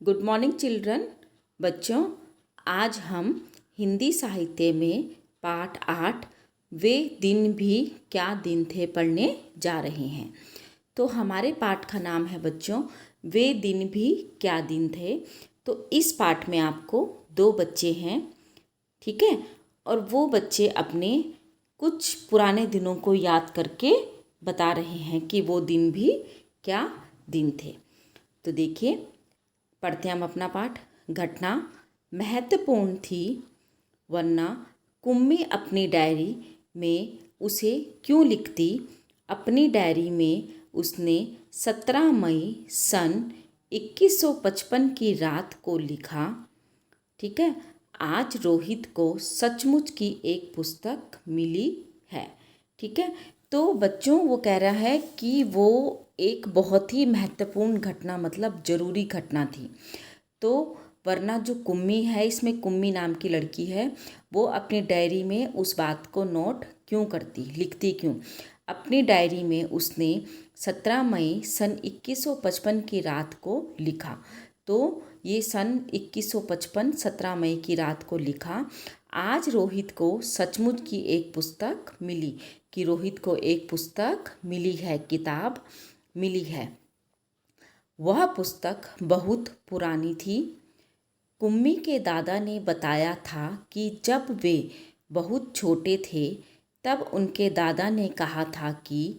Good morning children. बच्चों, आज हम हिंदी साहित्य में पाठ 8 वे दिन भी क्या दिन थे पढ़ने जा रहे हैं। तो हमारे पाठ का नाम है बच्चों वे दिन भी क्या दिन थे। तो इस पाठ में आपको 2 बच्चे हैं, ठीक है, और वो बच्चे अपने कुछ पुराने दिनों को याद करके बता रहे हैं कि वो दिन भी क्या दिन थे। तो देखिए, पढ़ते हैं हम अपना पाठ। घटना महत्वपूर्ण थी, वरना कुम्मी अपनी डायरी में उसे क्यों लिखती। अपनी डायरी में उसने 17 मई सन 2155 की रात को लिखा, ठीक है, आज रोहित को सचमुच की एक पुस्तक मिली है। ठीक है, तो बच्चों वो कह रहा है कि वो एक बहुत ही महत्वपूर्ण घटना, मतलब ज़रूरी घटना थी। तो वरना जो कुम्मी है, इसमें कुम्मी नाम की लड़की है, वो अपनी डायरी में उस बात को नोट क्यों करती, लिखती क्यों। अपनी डायरी में उसने 17 मई सन 2155 की रात को लिखा। तो ये सन 2155 17 मई की रात को लिखा। आज रोहित को सचमुच की एक पुस्तक मिली, कि रोहित को एक पुस्तक मिली है, किताब मिली है। वह पुस्तक बहुत पुरानी थी। कुम्मी के दादा ने बताया था कि जब वे बहुत छोटे थे तब उनके दादा ने कहा था कि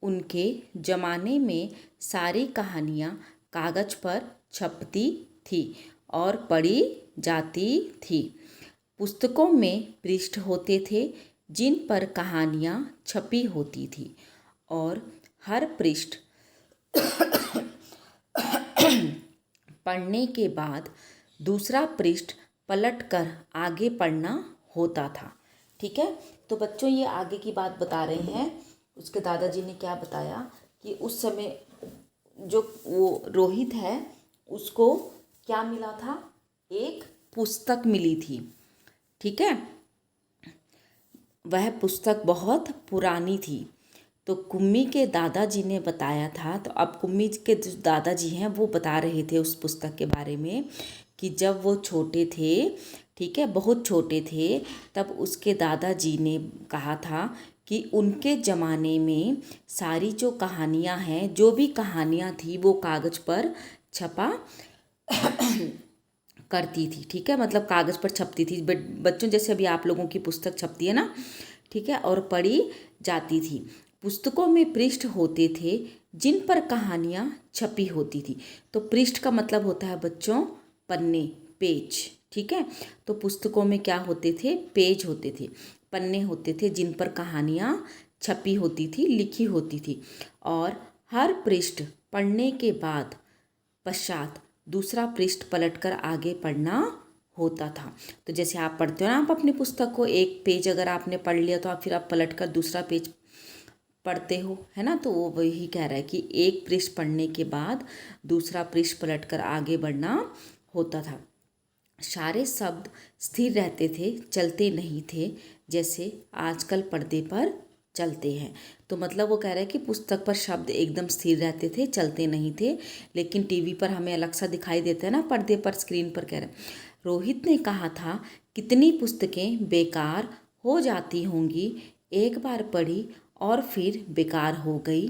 उनके ज़माने में सारी कहानियाँ कागज़ पर छपती थी और पढ़ी जाती थी। पुस्तकों में पृष्ठ होते थे जिन पर कहानियाँ छपी होती थी, और हर पृष्ठ पढ़ने के बाद दूसरा पृष्ठ पलटकर आगे पढ़ना होता था। ठीक है, तो बच्चों ये आगे की बात बता रहे हैं। उसके दादाजी ने क्या बताया कि उस समय जो वो रोहित है उसको क्या मिला था, एक पुस्तक मिली थी। ठीक है, वह पुस्तक बहुत पुरानी थी। तो कुम्मी के दादाजी ने बताया था। तो अब कुम्मी के जो दादाजी हैं वो बता रहे थे उस पुस्तक के बारे में कि जब वो छोटे थे, ठीक है, बहुत छोटे थे, तब उसके दादाजी ने कहा था कि उनके ज़माने में सारी जो कहानियाँ हैं, जो भी कहानियाँ थी, वो कागज़ पर छपा करती थी। ठीक है, मतलब कागज़ पर छपती थी। बच्चों, जैसे अभी आप लोगों की पुस्तक छपती है ना, ठीक है, और पढ़ी जाती थी। पुस्तकों में पृष्ठ होते थे जिन पर कहानियाँ छपी होती थी। तो पृष्ठ का मतलब होता है बच्चों पन्ने, पेज। ठीक है, तो पुस्तकों में क्या होते थे, पेज होते थे, पन्ने होते थे जिन पर कहानियाँ छपी होती थी, लिखी होती थी, और हर पृष्ठ पढ़ने के बाद पश्चात दूसरा पृष्ठ पलटकर आगे पढ़ना होता था। तो जैसे आप पढ़ते हो ना, आप अपनी पुस्तक को एक पेज अगर आपने पढ़ लिया तो आप फिर आप पलटकर दूसरा पेज पढ़ते हो, है ना। तो वो वही कह रहा है कि एक पृष्ठ पढ़ने के बाद दूसरा पृष्ठ पलटकर आगे बढ़ना होता था। सारे शब्द स्थिर रहते थे, चलते नहीं थे, जैसे आजकल पर्दे पर चलते हैं। तो मतलब वो कह रहा है कि पुस्तक पर शब्द एकदम स्थिर रहते थे, चलते नहीं थे, लेकिन टीवी पर हमें अलग सा दिखाई देता है ना, पर्दे पर, स्क्रीन पर। कह रहे हैं, रोहित ने कहा था कितनी पुस्तकें बेकार हो जाती होंगी, एक बार पढ़ी और फिर बेकार हो गई।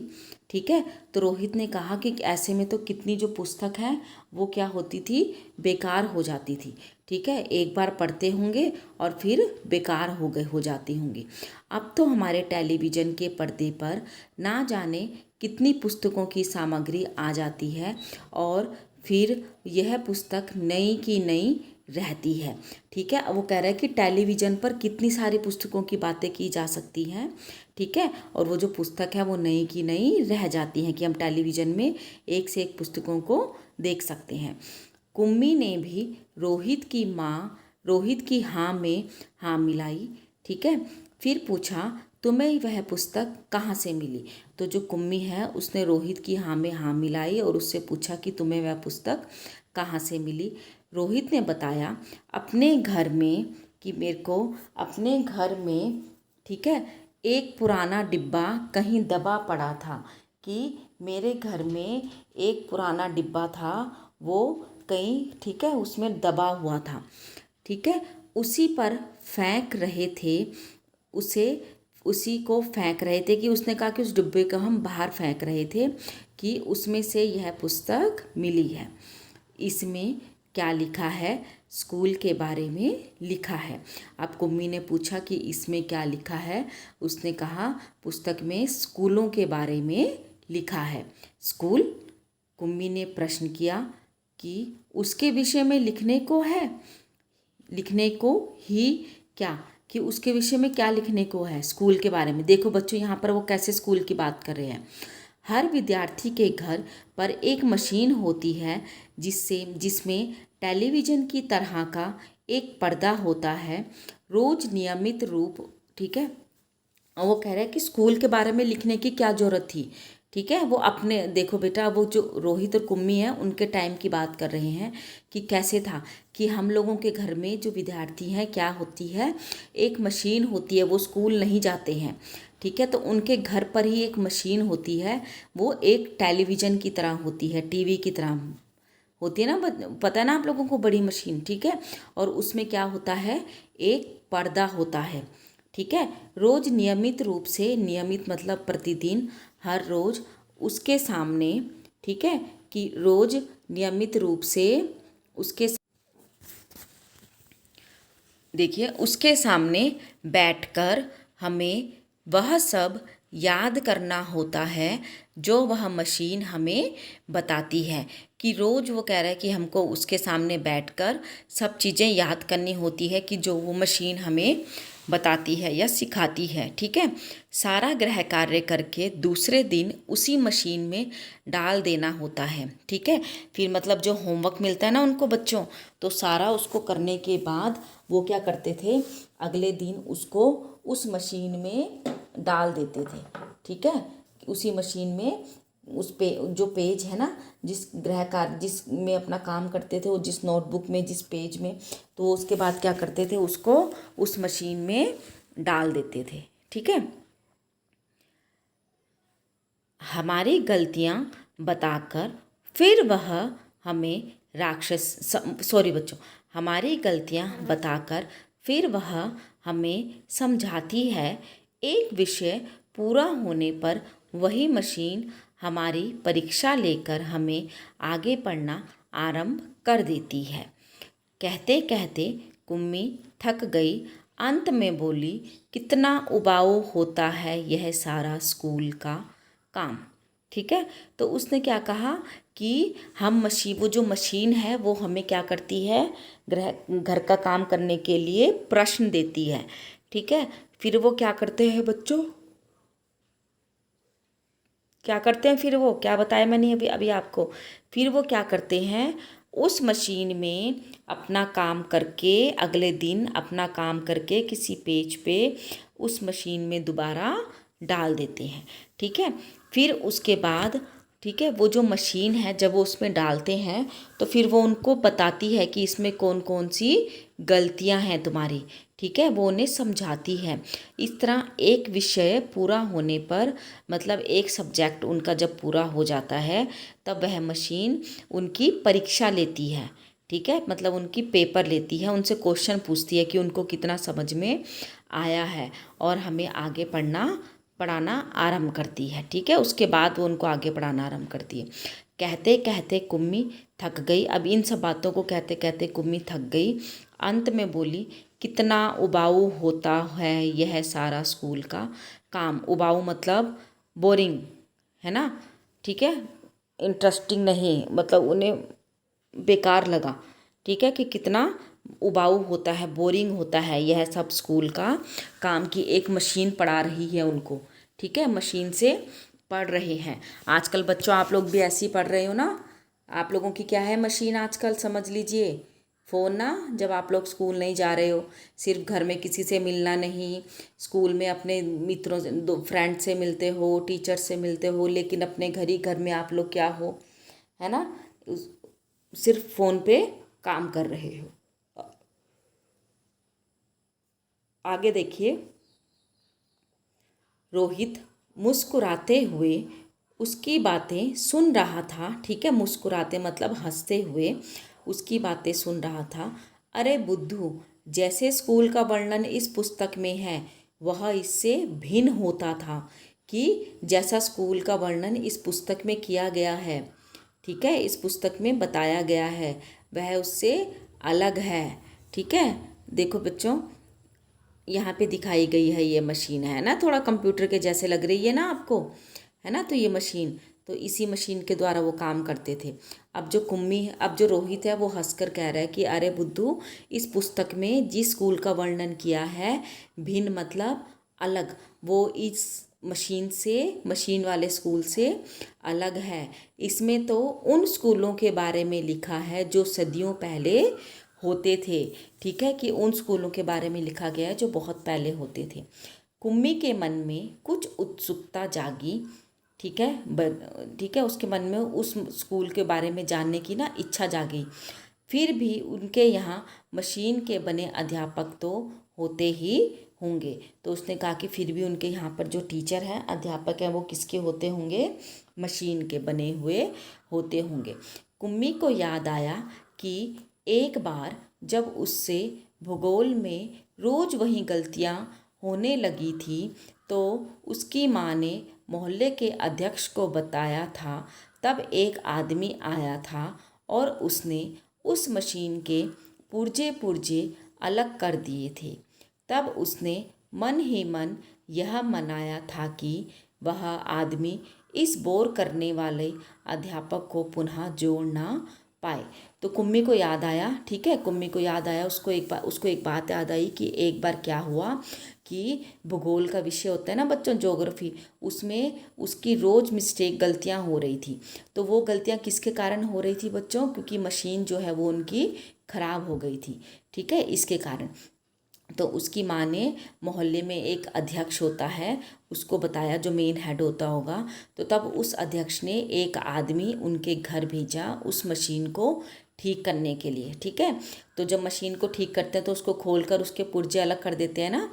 ठीक है, तो रोहित ने कहा कि ऐसे में तो कितनी जो पुस्तक है वो क्या होती थी, बेकार हो जाती थी। ठीक है, एक बार पढ़ते होंगे और फिर बेकार हो जाती होंगी। अब तो हमारे टेलीविज़न के पर्दे पर ना जाने कितनी पुस्तकों की सामग्री आ जाती है, और फिर यह पुस्तक नई की नई रहती है। ठीक है, अब वो कह रहा है कि टेलीविज़न पर कितनी सारी पुस्तकों की बातें की जा सकती हैं, ठीक है, और वो जो पुस्तक है वो नई की नई रह जाती हैं, कि हम टेलीविज़न में एक से एक पुस्तकों को देख सकते हैं। कुम्मी ने भी रोहित की हाँ में हाँ मिलाई। ठीक है, फिर पूछा तुम्हें वह पुस्तक कहाँ से मिली। तो जो कुम्मी है उसने रोहित की हाँ में हाँ मिलाई और उससे पूछा कि तुम्हें वह पुस्तक कहाँ से मिली। रोहित ने बताया अपने घर में, कि मेरे को अपने घर में, ठीक है, एक पुराना डिब्बा कहीं दबा पड़ा था, कि मेरे घर में एक पुराना डिब्बा था, वो कहीं, ठीक है, उसमें दबा हुआ था, ठीक है, उसी पर फेंक रहे थे उसे, उसी को फेंक रहे थे कि उसने कहा कि उस डिब्बे को हम बाहर फेंक रहे थे कि उसमें से यह पुस्तक मिली है। इसमें क्या लिखा है? स्कूल के बारे में लिखा है। अब कुम्मी ने पूछा कि इसमें क्या लिखा है? उसने कहा पुस्तक में स्कूलों के बारे में लिखा है। स्कूल? कुम्मी ने प्रश्न किया कि उसके विषय में लिखने को है, लिखने को ही क्या, कि उसके विषय में क्या लिखने को है स्कूल के बारे में। देखो बच्चों, यहाँ पर वो कैसे स्कूल की बात कर रहे हैं। हर विद्यार्थी के घर पर एक मशीन होती है जिसमें टेलीविज़न की तरह का एक पर्दा होता है। रोज़ नियमित रूप, ठीक है, और वो कह रहा है कि स्कूल के बारे में लिखने की क्या ज़रूरत थी, ठीक है। वो अपने, देखो बेटा, वो जो रोहित और कुम्मी है उनके टाइम की बात कर रहे हैं कि कैसे था कि हम लोगों के घर में जो विद्यार्थी हैं क्या होती है, एक मशीन होती है, वो स्कूल नहीं जाते हैं, ठीक है, तो उनके घर पर ही एक मशीन होती है, वो एक टेलीविज़न की तरह होती है, टीवी की तरह होती है ना, पता है ना आप लोगों को, बड़ी मशीन, ठीक है। और उसमें क्या होता है, एक पर्दा होता है, ठीक है। रोज़ नियमित रूप से, नियमित मतलब प्रतिदिन, हर रोज़ उसके सामने, ठीक है, कि रोज़ नियमित रूप से उसके, देखिए, उसके सामने बैठकर हमें वह सब याद करना होता है जो वह मशीन हमें बताती है। कि रोज़ वो कह रहा है कि हमको उसके सामने बैठकर सब चीज़ें याद करनी होती है कि जो वो मशीन हमें बताती है या सिखाती है, ठीक है। सारा गृह कार्य करके दूसरे दिन उसी मशीन में डाल देना होता है, ठीक है। फिर मतलब जो होमवर्क मिलता है ना उनको बच्चों, तो सारा उसको करने के बाद वो क्या करते थे, अगले दिन उसको उस मशीन में डाल देते थे, ठीक है। उसी मशीन में उस पे जो पेज है ना, जिस गृह कार्य जिसमें अपना काम करते थे, वो जिस नोटबुक में, जिस पेज में, तो उसके बाद क्या करते थे, उसको उस मशीन में डाल देते थे, ठीक है। हमारी गलतियाँ बताकर फिर वह हमें सॉरी बच्चों, हमारी गलतियाँ बताकर फिर वह हमें समझाती है। एक विषय पूरा होने पर वही मशीन हमारी परीक्षा लेकर हमें आगे पढ़ना आरंभ कर देती है। कहते कहते कुम्मी थक गई, अंत में बोली, कितना उबाऊ होता है यह सारा स्कूल का काम, ठीक है। तो उसने क्या कहा कि हम मशीन, वो जो मशीन है वो हमें क्या करती है, घर का काम करने के लिए प्रश्न देती है, ठीक है। फिर वो क्या करते हैं बच्चों, क्या करते हैं, फिर वो क्या बताया मैंने अभी अभी आपको, फिर वो क्या करते हैं, उस मशीन में अपना काम करके, अगले दिन अपना काम करके किसी पेज पे उस मशीन में दोबारा डाल देते हैं, ठीक है। फिर उसके बाद, ठीक है, वो जो मशीन है जब वो उसमें डालते हैं तो फिर वो उनको बताती है कि इसमें कौन कौन सी गलतियां हैं तुम्हारी, ठीक है, वो उन्हें समझाती है। इस तरह एक विषय पूरा होने पर, मतलब एक सब्जेक्ट उनका जब पूरा हो जाता है तब वह मशीन उनकी परीक्षा लेती है, ठीक है, मतलब उनकी पेपर लेती है, उनसे क्वेश्चन पूछती है कि उनको कितना समझ में आया है, और हमें आगे पढ़ाना आरंभ करती है, ठीक है। उसके बाद वो उनको आगे पढ़ाना आरंभ करती है। कहते कहते कुम्मी थक गई। अब इन सब बातों को कहते कहते कुम्मी थक गई, अंत में बोली, कितना उबाऊ होता है यह सारा स्कूल का काम। उबाऊ मतलब बोरिंग, है ना, ठीक है, इंटरेस्टिंग नहीं, मतलब उन्हें बेकार लगा, ठीक है, कि कितना उबाऊ होता है, बोरिंग होता है यह सब स्कूल का काम, की एक मशीन पढ़ा रही है उनको, ठीक है, मशीन से पढ़ रहे हैं। आजकल बच्चों आप लोग भी ऐसे ही पढ़ रहे हो ना, आप लोगों की क्या है मशीन आजकल, समझ लीजिए, फ़ोन ना। जब आप लोग स्कूल नहीं जा रहे हो, सिर्फ घर में किसी से मिलना नहीं, स्कूल में अपने मित्रों से, दो फ्रेंड से मिलते हो, टीचर से मिलते हो, लेकिन अपने घर में आप लोग क्या हो, है ना, सिर्फ फ़ोन पे काम कर रहे हो। आगे देखिए, रोहित मुस्कुराते हुए उसकी बातें सुन रहा था, ठीक है, मुस्कुराते मतलब हंसते हुए उसकी बातें सुन रहा था। अरे बुद्धू, जैसे स्कूल का वर्णन इस पुस्तक में है वह इससे भिन्न होता था। कि जैसा स्कूल का वर्णन इस पुस्तक में किया गया है, ठीक है, इस पुस्तक में बताया गया है, वह उससे अलग है। ठीक है, देखो बच्चों, यहाँ पे दिखाई गई है ये मशीन, है ना, थोड़ा कंप्यूटर के जैसे लग रही है ना आपको, है ना। तो ये मशीन, तो इसी मशीन के द्वारा वो काम करते थे। अब जो रोहित है वो हंसकर कह रहा है कि अरे बुद्धू, इस पुस्तक में जिस स्कूल का वर्णन किया है भिन्न मतलब अलग, वो इस मशीन वाले स्कूल से अलग है। इसमें तो उन स्कूलों के बारे में लिखा है जो सदियों पहले होते थे। ठीक है, कि उन स्कूलों के बारे में लिखा गया है जो बहुत पहले होते थे। कुम्मी के मन में कुछ उत्सुकता जागी। ठीक है, ठीक है, उसके मन में उस स्कूल के बारे में जानने की ना इच्छा जागी। फिर भी उनके यहाँ मशीन के बने अध्यापक तो होते ही होंगे। तो उसने कहा कि फिर भी उनके यहाँ पर जो टीचर हैं, अध्यापक हैं, वो किसके होते होंगे? मशीन के बने हुए होते होंगे। कुम्मी को याद आया कि एक बार जब उससे भूगोल में रोज़ वही गलतियाँ होने लगी थी तो उसकी माँ ने मोहल्ले के अध्यक्ष को बताया था। तब एक आदमी आया था और उसने उस मशीन के पुर्जे पुर्जे अलग कर दिए थे। तब उसने मन ही मन यह मनाया था कि वह आदमी इस बोर करने वाले अध्यापक को पुनः जोड़ ना पाए। तो कुम्मी को याद आया, ठीक है, कुम्मी को याद आया, उसको एक बात याद आई कि एक बार क्या हुआ कि भूगोल का विषय होता है ना बच्चों, ज्योग्राफी, उसमें उसकी रोज़ मिस्टेक, गलतियां हो रही थी। तो वो गलतियां किसके कारण हो रही थी बच्चों? क्योंकि मशीन जो है वो उनकी ख़राब हो गई थी। ठीक है, इसके कारण। तो उसकी माँ ने मोहल्ले में एक अध्यक्ष होता है उसको बताया, जो मेन हेड होता होगा। तो तब उस अध्यक्ष ने एक आदमी उनके घर भेजा उस मशीन को ठीक करने के लिए। ठीक है, तो जब मशीन को ठीक करते हैं तो उसको खोलकर उसके पुर्जे अलग कर देते हैं ना।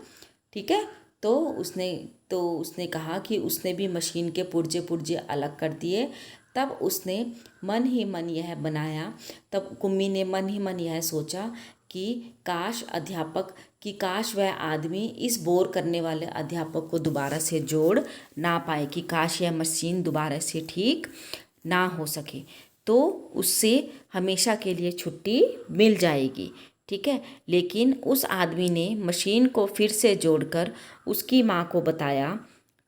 ठीक है, तो उसने कहा कि उसने भी मशीन के पुर्जे पुर्जे अलग कर दिए। तब उसने मन ही मन यह बनाया, तब कुम्मी ने मन ही मन यह सोचा कि काश वह आदमी इस बोर करने वाले अध्यापक को दोबारा से जोड़ ना पाए, कि काश यह मशीन दोबारा से ठीक ना हो सके, तो उससे हमेशा के लिए छुट्टी मिल जाएगी। ठीक है, लेकिन उस आदमी ने मशीन को फिर से जोड़कर उसकी माँ को बताया।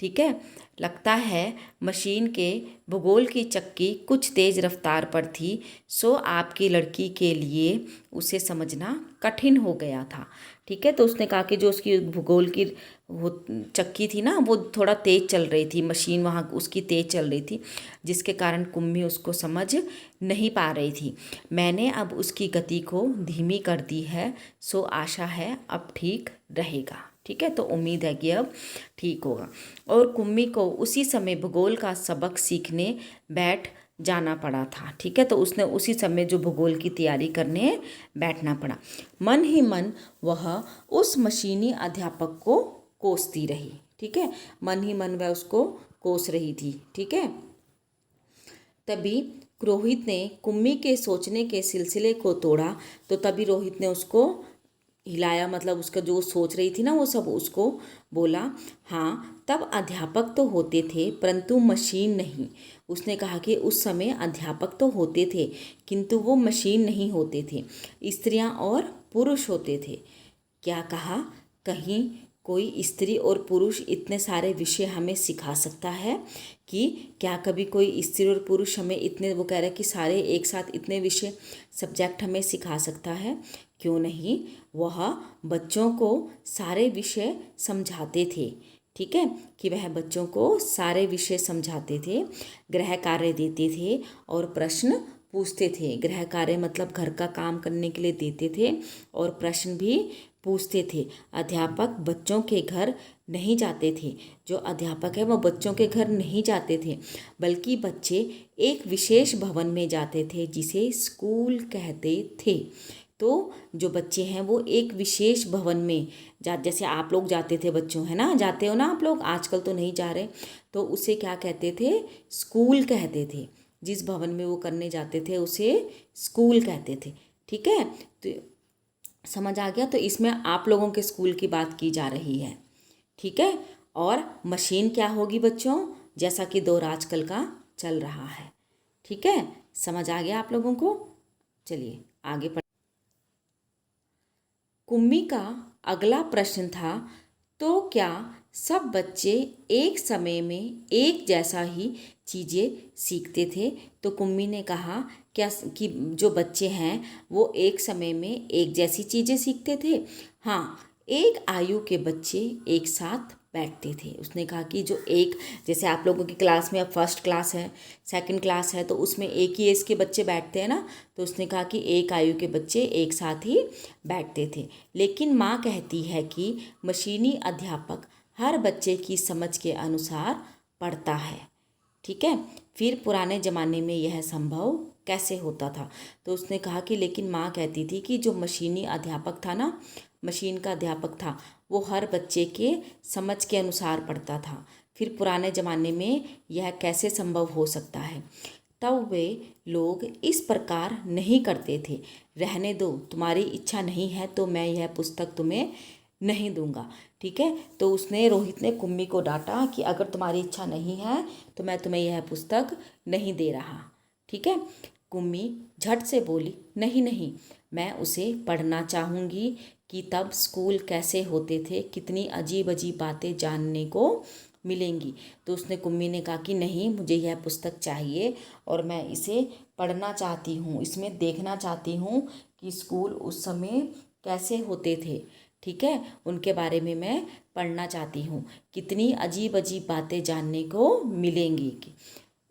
ठीक है, लगता है मशीन के भूगोल की चक्की कुछ तेज़ रफ्तार पर थी, सो आपकी लड़की के लिए उसे समझना कठिन हो गया था। ठीक है, तो उसने कहा कि जो उसकी भूगोल की वो चक्की थी ना, वो थोड़ा तेज़ चल रही थी, मशीन वहाँ उसकी तेज़ चल रही थी, जिसके कारण कुम्मी उसको समझ नहीं पा रही थी। मैंने अब उसकी गति को धीमी कर दी है, सो आशा है अब ठीक रहेगा। ठीक है, तो उम्मीद है कि अब ठीक होगा। और कुम्मी को उसी समय भूगोल का सबक सीखने बैठ जाना पड़ा था। ठीक है, तो उसने उसी समय जो भूगोल की तैयारी करने बैठना पड़ा। मन ही मन वह उस मशीनी अध्यापक को कोसती रही। ठीक है, मन ही मन वह उसको कोस रही थी। ठीक है, तभी रोहित ने कुम्मी के सोचने के सिलसिले को तोड़ा। तो तभी रोहित ने उसको हिलाया, मतलब उसका जो सोच रही थी ना वो सब उसको बोला। हाँ, तब अध्यापक तो होते थे परंतु मशीन नहीं। उसने कहा कि उस समय अध्यापक तो होते थे किंतु वो मशीन नहीं होते थे, स्त्रियां और पुरुष होते थे। क्या कहा? कहीं कोई स्त्री और पुरुष इतने सारे विषय हमें सिखा सकता है? कि क्या कभी कोई स्त्री और पुरुष हमें इतने, वो कह रहे हैं कि सारे एक साथ इतने विषय सब्जेक्ट हमें सिखा सकता है? क्यों नहीं, वह बच्चों को सारे विषय समझाते थे। ठीक है, कि वह बच्चों को सारे विषय समझाते थे, गृह कार्य देते थे और प्रश्न पूछते थे। गृह कार्य मतलब घर का काम करने के लिए देते थे और प्रश्न भी पूछते थे। अध्यापक बच्चों के घर नहीं जाते थे, जो अध्यापक है वो बच्चों के घर नहीं जाते थे, बल्कि बच्चे एक विशेष भवन में जाते थे जिसे स्कूल कहते थे। तो जो बच्चे हैं वो एक विशेष भवन में जैसे आप लोग जाते थे बच्चों, है ना, जाते हो ना आप लोग, आजकल तो नहीं जा रहे, तो उसे क्या कहते थे? स्कूल कहते थे। जिस भवन में वो करने जाते थे उसे स्कूल कहते थे। ठीक है, तो समझ आ गया। तो इसमें आप लोगों के स्कूल की बात की जा रही है। ठीक है, और मशीन क्या होगी बच्चों, जैसा कि दौर आजकल का चल रहा है। ठीक है, समझ आ गया आप लोगों को। चलिए आगे पढ़। कुम्मी का अगला प्रश्न था, तो क्या सब बच्चे एक समय में एक जैसा ही चीज़ें सीखते थे? तो कुम्मी ने कहा क्या कि जो बच्चे हैं वो एक समय में एक जैसी चीज़ें सीखते थे? हाँ, एक आयु के बच्चे एक साथ बैठते थे। उसने कहा कि जो एक, जैसे आप लोगों की क्लास में अब फर्स्ट क्लास है, सेकंड क्लास है, तो उसमें एक ही एज के बच्चे बैठते हैं ना, तो उसने कहा कि एक आयु के बच्चे एक साथ ही बैठते थे। लेकिन माँ कहती है कि मशीनी अध्यापक हर बच्चे की समझ के अनुसार पढ़ता है। ठीक है, फिर पुराने ज़माने में यह संभव कैसे होता था? तो उसने कहा कि लेकिन माँ कहती थी कि जो मशीनी अध्यापक था ना, मशीन का अध्यापक था, वो हर बच्चे के समझ के अनुसार पढ़ता था। फिर पुराने ज़माने में यह कैसे संभव हो सकता है? तब वे लोग इस प्रकार नहीं करते थे, रहने दो, तुम्हारी इच्छा नहीं है तो मैं यह पुस्तक तुम्हें नहीं दूंगा। ठीक है, तो उसने, रोहित ने कुम्मी को डांटा कि अगर तुम्हारी इच्छा नहीं है तो मैं तुम्हें यह पुस्तक नहीं दे रहा। ठीक है, कुम्मी झट से बोली, नहीं नहीं, मैं उसे पढ़ना चाहूँगी कि तब स्कूल कैसे होते थे, कितनी अजीब अजीब बातें जानने को मिलेंगी। तो उसने, कुम्मी ने कहा कि नहीं, मुझे यह पुस्तक चाहिए और मैं इसे पढ़ना चाहती हूँ, इसमें देखना चाहती हूँ कि स्कूल उस समय कैसे होते थे। ठीक है, उनके बारे में मैं पढ़ना चाहती हूँ, कितनी अजीब अजीब बातें जानने को मिलेंगी।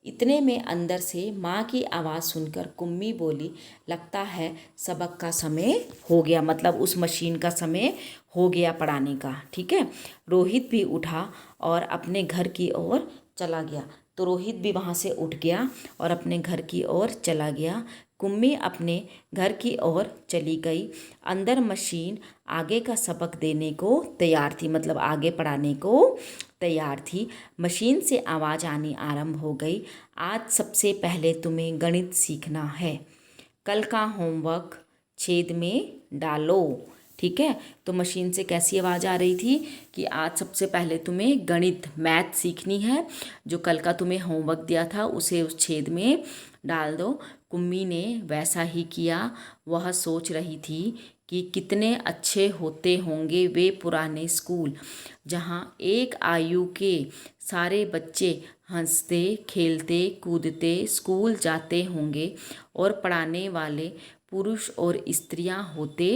इतने में अंदर से माँ की आवाज़ सुनकर कुम्मी बोली, लगता है सबक का समय हो गया, मतलब उस मशीन का समय हो गया पढ़ाने का। ठीक है, रोहित भी उठा और अपने घर की ओर चला गया। तो रोहित भी वहाँ से उठ गया और अपने घर की ओर चला गया। कुम्मी अपने घर की ओर चली गई। अंदर मशीन आगे का सबक देने को तैयार थी, मतलब आगे पढ़ाने को तैयार थी। मशीन से आवाज़ आनी आरंभ हो गई, आज सबसे पहले तुम्हें गणित सीखना है, कल का होमवर्क छेद में डालो। ठीक है, तो मशीन से कैसी आवाज़ आ रही थी कि आज सबसे पहले तुम्हें गणित, मैथ सीखनी है, जो कल का तुम्हें होमवर्क दिया था उसे उस छेद में डाल दो। कुम्मी ने वैसा ही किया। वह सोच रही थी कि कितने अच्छे होते होंगे वे पुराने स्कूल, जहाँ एक आयु के सारे बच्चे हंसते खेलते कूदते स्कूल जाते होंगे और पढ़ाने वाले पुरुष और स्त्रियां होते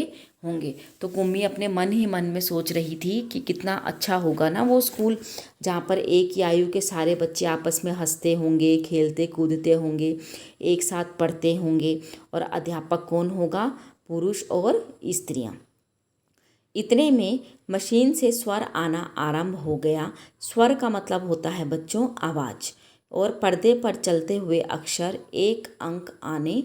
होंगे। तो कुम्मी अपने मन ही मन में सोच रही थी कि कितना अच्छा होगा ना वो स्कूल, जहाँ पर एक ही आयु के सारे बच्चे आपस में हंसते होंगे, खेलते कूदते होंगे, एक साथ पढ़ते होंगे, और अध्यापक कौन होगा, पुरुष और स्त्रियां। इतने में मशीन से स्वर आना आरंभ हो गया। स्वर का मतलब होता है बच्चों आवाज़, और पर्दे पर चलते हुए अक्षर एक अंक आने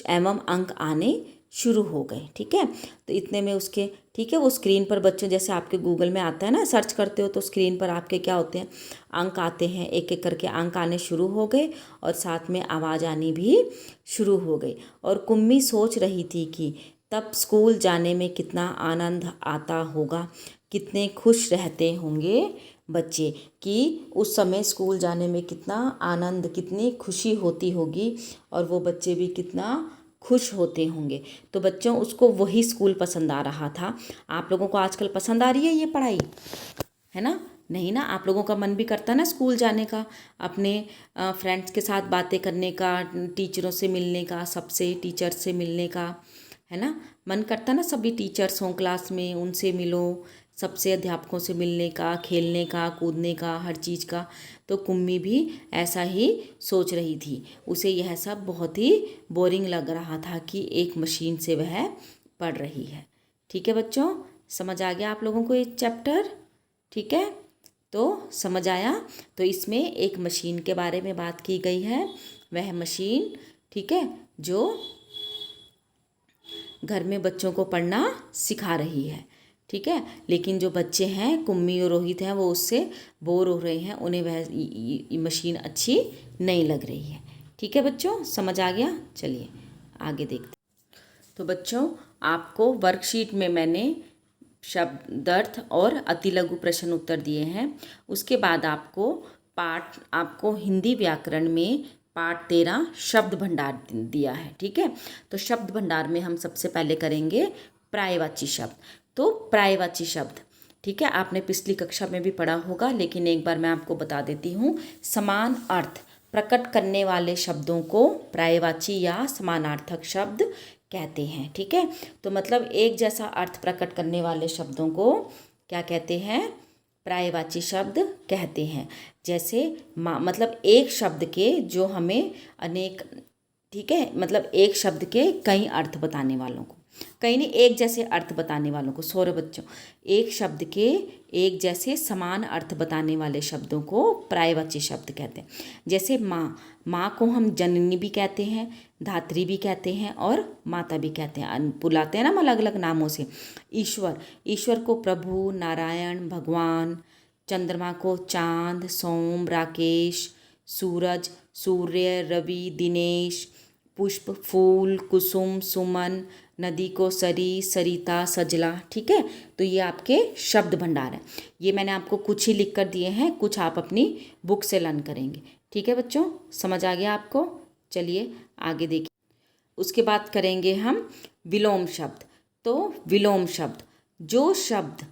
एवं अंक आने शुरू हो गए। ठीक है, तो इतने में उसके, ठीक है, वो स्क्रीन पर बच्चों, जैसे आपके गूगल में आता है ना, सर्च करते हो तो स्क्रीन पर आपके क्या होते हैं, अंक आते हैं, एक एक करके अंक आने शुरू हो गए और साथ में आवाज़ आनी भी शुरू हो गई। और कुम्मी सोच रही थी कि तब स्कूल जाने में कितना आनंद आता होगा, कितने खुश रहते होंगे बच्चे, कि उस समय स्कूल जाने में कितना आनंद, कितनी खुशी होती होगी और वो बच्चे भी कितना खुश होते होंगे। तो बच्चों, उसको वही स्कूल पसंद आ रहा था। आप लोगों को आजकल पसंद आ रही है ये पढ़ाई, है ना? नहीं ना? आप लोगों का मन भी करता है ना स्कूल जाने का, अपने फ्रेंड्स के साथ बातें करने का, टीचरों से मिलने का, सबसे टीचर से मिलने का, है ना? मन करता ना सभी टीचर्स हों क्लास में, उनसे मिलो, सबसे अध्यापकों से मिलने का, खेलने का, कूदने का, हर चीज़ का। तो कुम्मी भी ऐसा ही सोच रही थी। उसे यह सब बहुत ही बोरिंग लग रहा था कि एक मशीन से वह पढ़ रही है। ठीक है बच्चों, समझ आ गया आप लोगों को ये चैप्टर? ठीक है, तो समझ आया। तो इसमें एक मशीन के बारे में बात की गई है, वह मशीन, ठीक है, जो घर में बच्चों को पढ़ना सिखा रही है। ठीक है, लेकिन जो बच्चे हैं, कुम्मी और रोहित हैं, वो उससे बोर हो रहे हैं, उन्हें वह मशीन अच्छी नहीं लग रही है। ठीक है बच्चों, समझ आ गया? चलिए आगे देखते हैं। तो बच्चों, आपको वर्कशीट में मैंने शब्दार्थ और अतिलघु प्रश्न उत्तर दिए हैं। उसके बाद आपको हिंदी व्याकरण में पाठ 13 शब्द भंडार दिया है। ठीक है, तो शब्द भंडार में हम सबसे पहले करेंगे पर्यायवाची शब्द। तो पर्यायवाची शब्द, ठीक है, आपने पिछली कक्षा में भी पढ़ा होगा, लेकिन एक बार मैं आपको बता देती हूँ। समान अर्थ प्रकट करने वाले शब्दों को पर्यायवाची या समानार्थक शब्द कहते हैं। ठीक है, तो मतलब एक जैसा अर्थ प्रकट करने वाले शब्दों को क्या कहते हैं? पर्यायवाची शब्द कहते हैं। जैसे मतलब एक शब्द के जो हमें अनेक, ठीक है, मतलब एक शब्द के कई अर्थ बताने वालों को, कहीं नहीं, एक जैसे अर्थ बताने वालों को, सॉरी बच्चों, एक शब्द के एक जैसे समान अर्थ बताने वाले शब्दों को पर्यायवाची शब्द कहते हैं। जैसे माँ को हम जननी भी कहते हैं, धात्री भी कहते हैं और माता भी कहते हैं, बुलाते हैं ना हम अलग अलग नामों से। ईश्वर को प्रभु, नारायण, भगवान। चंद्रमा को चांद, सोम, राकेश, सूरज, सूर्य, रवि, दिनेश। पुष्प, फूल, कुसुम, सुमन। नदी को सरी, सरिता, सजला। ठीक है, तो ये आपके शब्द भंडार हैं। ये मैंने आपको कुछ ही लिख कर दिए हैं, कुछ आप अपनी बुक से लर्न करेंगे। ठीक है बच्चों, समझ आ गया आपको? चलिए आगे देखिए। उसके बाद करेंगे हम विलोम शब्द। तो विलोम शब्द, जो शब्द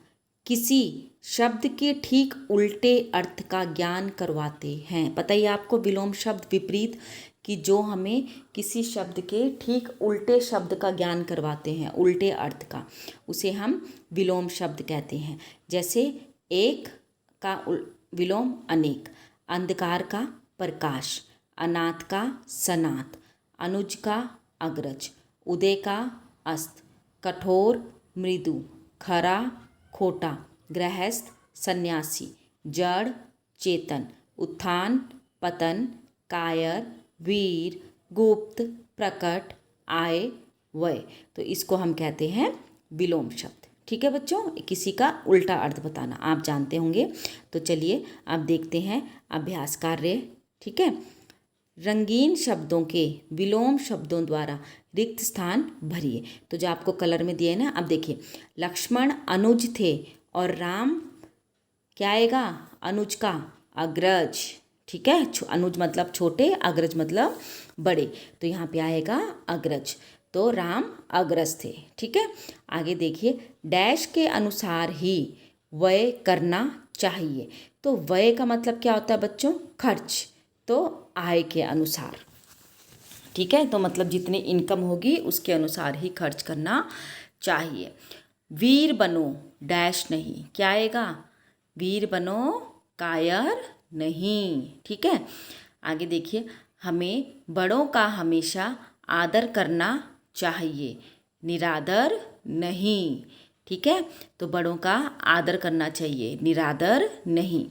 किसी शब्द के ठीक उल्टे अर्थ का ज्ञान करवाते हैं। पता ही आपको, विलोम शब्द विपरीत, कि जो हमें किसी शब्द के ठीक उल्टे शब्द का ज्ञान करवाते हैं, उल्टे अर्थ का, उसे हम विलोम शब्द कहते हैं। जैसे एक का विलोम अनेक, अंधकार का प्रकाश, अनाथ का सनाथ, अनुज का अग्रज, उदय का अस्त, कठोर मृदु, खरा खोटा, गृहस्थ सन्यासी, जड़ चेतन, उत्थान पतन, कायर वीर, गुप्त, प्रकट, आय, वय। तो इसको हम कहते हैं विलोम शब्द। ठीक है बच्चों, किसी का उल्टा अर्थ बताना आप जानते होंगे। तो चलिए अब देखते हैं अभ्यास कार्य। ठीक है, रंगीन शब्दों के विलोम शब्दों द्वारा रिक्त स्थान भरिए। तो जो आपको कलर में दिए ना, अब देखिए, लक्ष्मण अनुज थे और राम क्या आएगा? अनुज का अग्रज। ठीक है, अनुज मतलब छोटे, अग्रज मतलब बड़े, तो यहाँ पे आएगा अग्रज। तो राम अग्रज थे। ठीक है, आगे देखिए, डैश के अनुसार ही व्यय करना चाहिए। तो व्यय का मतलब क्या होता है बच्चों? खर्च। तो आय के अनुसार। ठीक है, तो मतलब जितनी इनकम होगी उसके अनुसार ही खर्च करना चाहिए। वीर बनो डैश नहीं, क्या आएगा? वीर बनो कायर नहीं। ठीक है, आगे देखिए, हमें बड़ों का हमेशा आदर करना चाहिए, निरादर नहीं। ठीक है, तो बड़ों का आदर करना चाहिए, निरादर नहीं।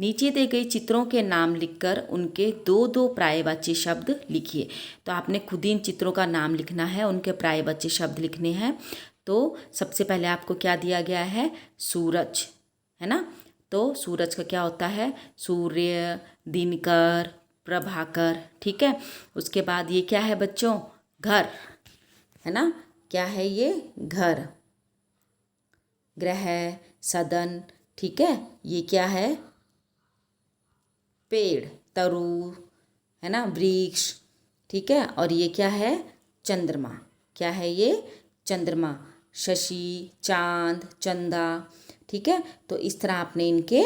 नीचे दिए गए चित्रों के नाम लिखकर उनके दो दो पर्यायवाची शब्द लिखिए। तो आपने खुद ही इन चित्रों का नाम लिखना है, उनके पर्यायवाची शब्द लिखने हैं। तो सबसे पहले आपको क्या दिया गया है? सूरज, है ना? तो सूरज का क्या होता है? सूर्य, दिनकर, प्रभाकर। ठीक है, उसके बाद ये क्या है बच्चों? घर, है ना? क्या है ये? घर। ग्रह, सदन। ठीक है, ये क्या है? पेड़, तरु, है ना? वृक्ष। ठीक है, और ये क्या है? चंद्रमा। क्या है ये? चंद्रमा। शशि, चांद, चंदा। ठीक है, तो इस तरह आपने इनके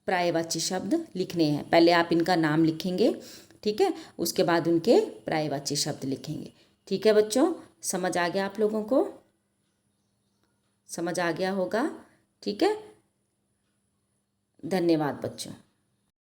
पर्यायवाची शब्द लिखने हैं। पहले आप इनका नाम लिखेंगे, ठीक है, उसके बाद उनके पर्यायवाची शब्द लिखेंगे। ठीक है बच्चों, समझ आ गया आप लोगों को? समझ आ गया होगा। ठीक है, धन्यवाद बच्चों।